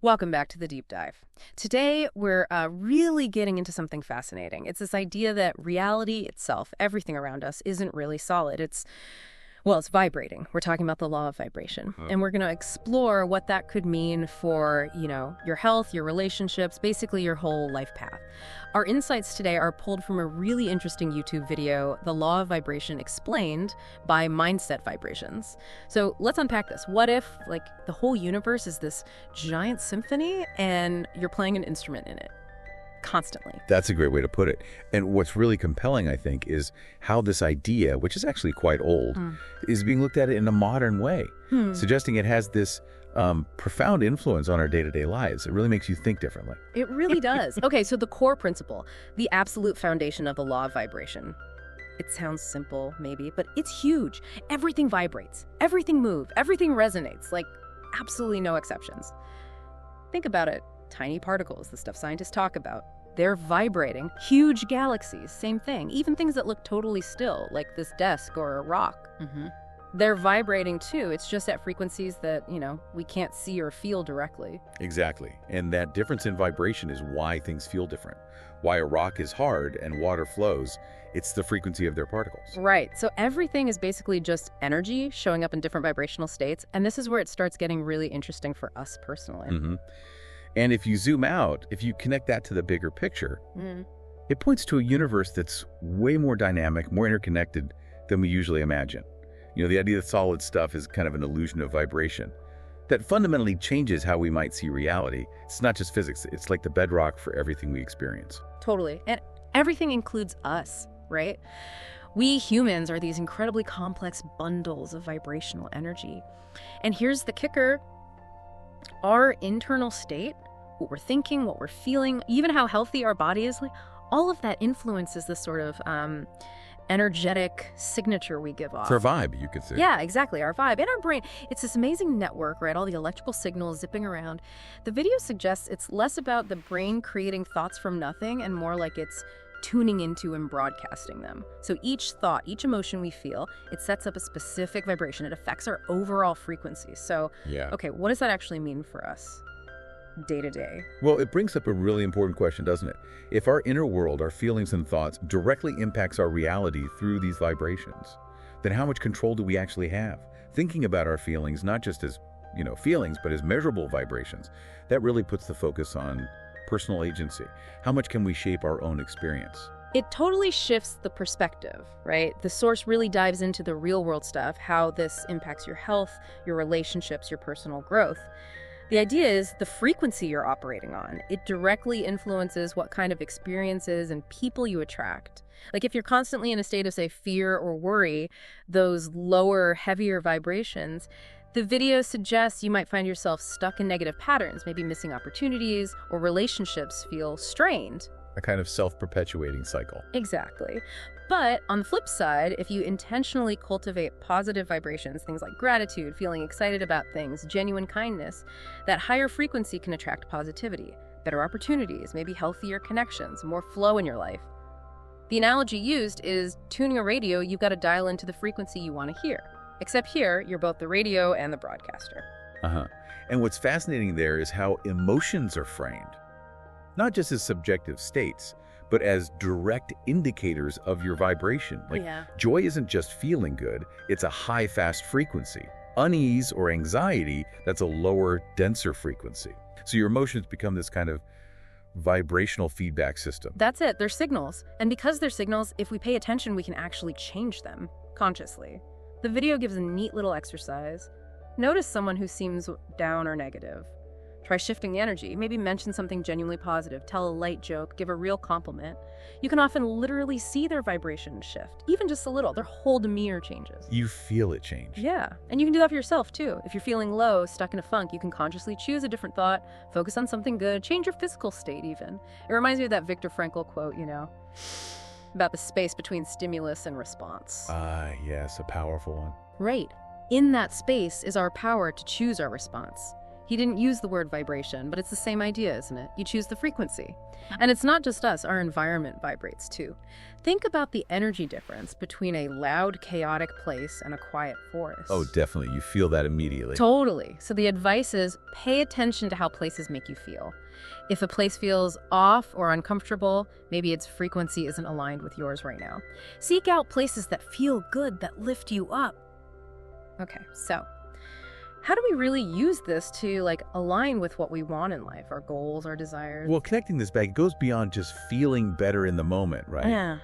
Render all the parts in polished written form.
Welcome back to the deep dive. Today, we're really getting into something fascinating. It's this idea that reality itself, everything around us, isn't really solid. It's vibrating. We're talking about the law of vibration. And we're going to explore what that could mean for, your health, your relationships, basically your whole life path. Our insights today are pulled from a really interesting YouTube video, The Law of Vibration Explained by Mindset Vibrations. So let's unpack this. What if, the whole universe is this giant symphony and you're playing an instrument in it? Constantly. That's a great way to put it. And what's really compelling, I think, is how this idea, which is actually quite old, is being looked at in a modern way, suggesting it has this profound influence on our day-to-day lives. It really makes you think differently. It really does. Okay, so the core principle, the absolute foundation of the law of vibration. It sounds simple, maybe, but it's huge. Everything vibrates, everything moves, everything resonates, absolutely no exceptions. Think about it. Tiny particles, the stuff scientists talk about. They're vibrating. Huge galaxies, same thing. Even things that look totally still, like this desk or a rock. They're vibrating too. It's just at frequencies that, we can't see or feel directly. Exactly. And that difference in vibration is why things feel different. Why a rock is hard and water flows. It's the frequency of their particles. Right. So everything is basically just energy showing up in different vibrational states. And this is where it starts getting really interesting for us personally. And if you zoom out, if you connect that to the bigger picture, it points to a universe that's way more dynamic, more interconnected than we usually imagine. The idea that solid stuff is kind of an illusion of vibration that fundamentally changes how we might see reality. It's not just physics. It's like the bedrock for everything we experience. Totally. And everything includes us, right? We humans are these incredibly complex bundles of vibrational energy. And here's the kicker. Our internal state, what we're thinking, what we're feeling, even how healthy our body is, all of that influences this sort of energetic signature we give off. It's our vibe, you could say. Yeah, exactly, our vibe. And our brain, it's this amazing network, right? All the electrical signals zipping around. The video suggests it's less about the brain creating thoughts from nothing and more like it's tuning into and broadcasting them. So each thought, each emotion we feel, it sets up a specific vibration. It affects our overall frequency. So, okay, what does that actually mean for us day to day? Well, it brings up a really important question, doesn't it? If our inner world, our feelings and thoughts directly impacts our reality through these vibrations, then how much control do we actually have? Thinking about our feelings, not just as, feelings, but as measurable vibrations, that really puts the focus on personal agency. How much can we shape our own experience? It totally shifts the perspective, right? The source really dives into the real world stuff, how this impacts your health, your relationships, your personal growth. The idea is the frequency you're operating on. It directly influences what kind of experiences and people you attract. If you're constantly in a state of, say, fear or worry, those lower, heavier vibrations, the video suggests you might find yourself stuck in negative patterns, maybe missing opportunities or relationships feel strained. A kind of self-perpetuating cycle. Exactly. But on the flip side, if you intentionally cultivate positive vibrations, things like gratitude, feeling excited about things, genuine kindness, that higher frequency can attract positivity, better opportunities, maybe healthier connections, more flow in your life. The analogy used is tuning a radio, you've got to dial into the frequency you want to hear. Except here, you're both the radio and the broadcaster. And what's fascinating there is how emotions are framed. Not just as subjective states, but as direct indicators of your vibration. Joy isn't just feeling good, it's a high, fast frequency. Unease or anxiety, that's a lower, denser frequency. So your emotions become this kind of vibrational feedback system. That's it, they're signals. And because they're signals, if we pay attention, we can actually change them consciously. The video gives a neat little exercise. Notice someone who seems down or negative. Try shifting the energy. Maybe mention something genuinely positive. Tell a light joke. Give a real compliment. You can often literally see their vibration shift, even just a little. Their whole demeanor changes. You feel it change. Yeah. And you can do that for yourself, too. If you're feeling low, stuck in a funk, you can consciously choose a different thought, focus on something good, change your physical state, even. It reminds me of that Viktor Frankl quote, about the space between stimulus and response. Yes, a powerful one. Right. In that space is our power to choose our response. He didn't use the word vibration, but it's the same idea, isn't it? You choose the frequency. And it's not just us, our environment vibrates too. Think about the energy difference between a loud, chaotic place and a quiet forest. Oh, definitely. You feel that immediately. Totally. So the advice is pay attention to how places make you feel. If a place feels off or uncomfortable, maybe its frequency isn't aligned with yours right now. Seek out places that feel good, that lift you up. Okay, so how do we really use this to align with what we want in life, our goals, our desires? Well, connecting this back goes beyond just feeling better in the moment, right? Yeah.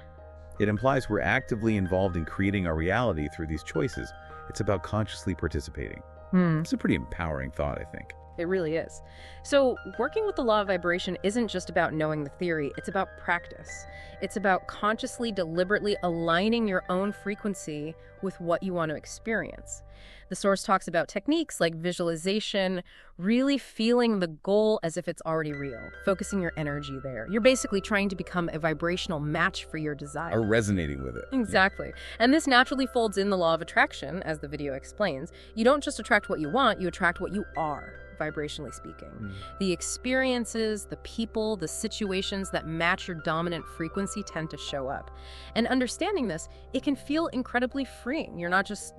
It implies we're actively involved in creating our reality through these choices. It's about consciously participating. It's a pretty empowering thought, I think. It really is. So working with the law of vibration isn't just about knowing the theory, it's about practice. It's about consciously, deliberately aligning your own frequency with what you want to experience. The source talks about techniques like visualization, really feeling the goal as if it's already real, focusing your energy there. You're basically trying to become a vibrational match for your desire. Or resonating with it. Exactly. Yeah. And this naturally folds in the law of attraction, as the video explains. You don't just attract what you want, you attract what you are, vibrationally speaking. The experiences, the people, the situations that match your dominant frequency tend to show up. And understanding this, it can feel incredibly freeing. You're not just,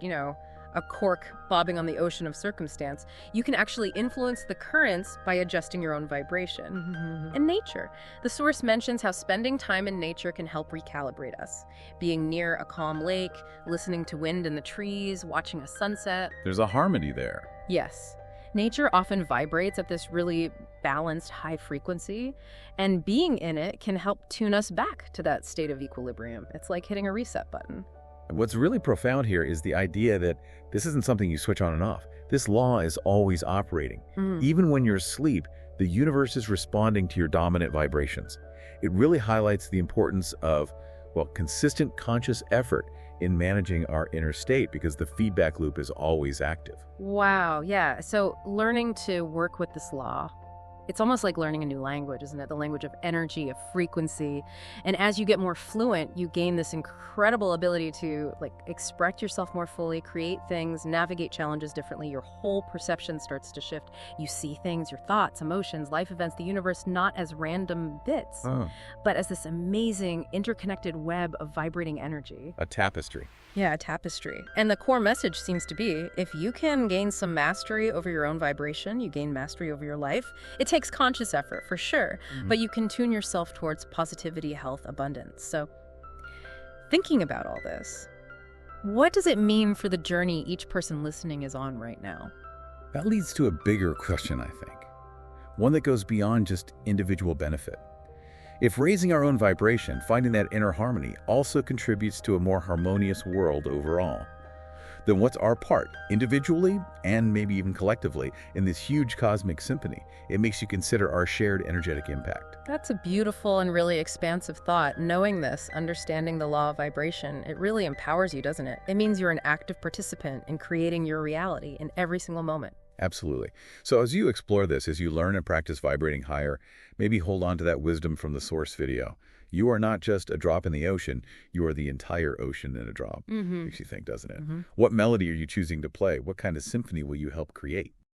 a cork bobbing on the ocean of circumstance. You can actually influence the currents by adjusting your own vibration. And nature. The source mentions how spending time in nature can help recalibrate us. Being near a calm lake, listening to wind in the trees, watching a sunset. There's a harmony there. Yes. Nature often vibrates at this really balanced high frequency, and being in it can help tune us back to that state of equilibrium. It's like hitting a reset button. What's really profound here is the idea that this isn't something you switch on and off. This law is always operating. Even when you're asleep, the universe is responding to your dominant vibrations. It really highlights the importance of, consistent conscious effort in managing our inner state, because the feedback loop is always active. Wow, yeah. So learning to work with this law, it's almost like learning a new language, isn't it? The language of energy, of frequency. And as you get more fluent, you gain this incredible ability to express yourself more fully, create things, navigate challenges differently. Your whole perception starts to shift. You see things, your thoughts, emotions, life events, the universe, not as random bits, but as this amazing interconnected web of vibrating energy. A tapestry. Yeah, a tapestry. And the core message seems to be, if you can gain some mastery over your own vibration, you gain mastery over your life. It takes conscious effort, for sure, but you can tune yourself towards positivity, health, abundance. So, thinking about all this, what does it mean for the journey each person listening is on right now? That leads to a bigger question, I think. One that goes beyond just individual benefit. If raising our own vibration, finding that inner harmony, also contributes to a more harmonious world overall, then what's our part, individually and maybe even collectively, in this huge cosmic symphony? It makes you consider our shared energetic impact. That's a beautiful and really expansive thought. Knowing this, understanding the law of vibration, it really empowers you, doesn't it? It means you're an active participant in creating your reality in every single moment. Absolutely. So as you explore this, as you learn and practice vibrating higher, maybe hold on to that wisdom from the source video. You are not just a drop in the ocean, you are the entire ocean in a drop. Makes you think, doesn't it? What melody are you choosing to play? What kind of symphony will you help create?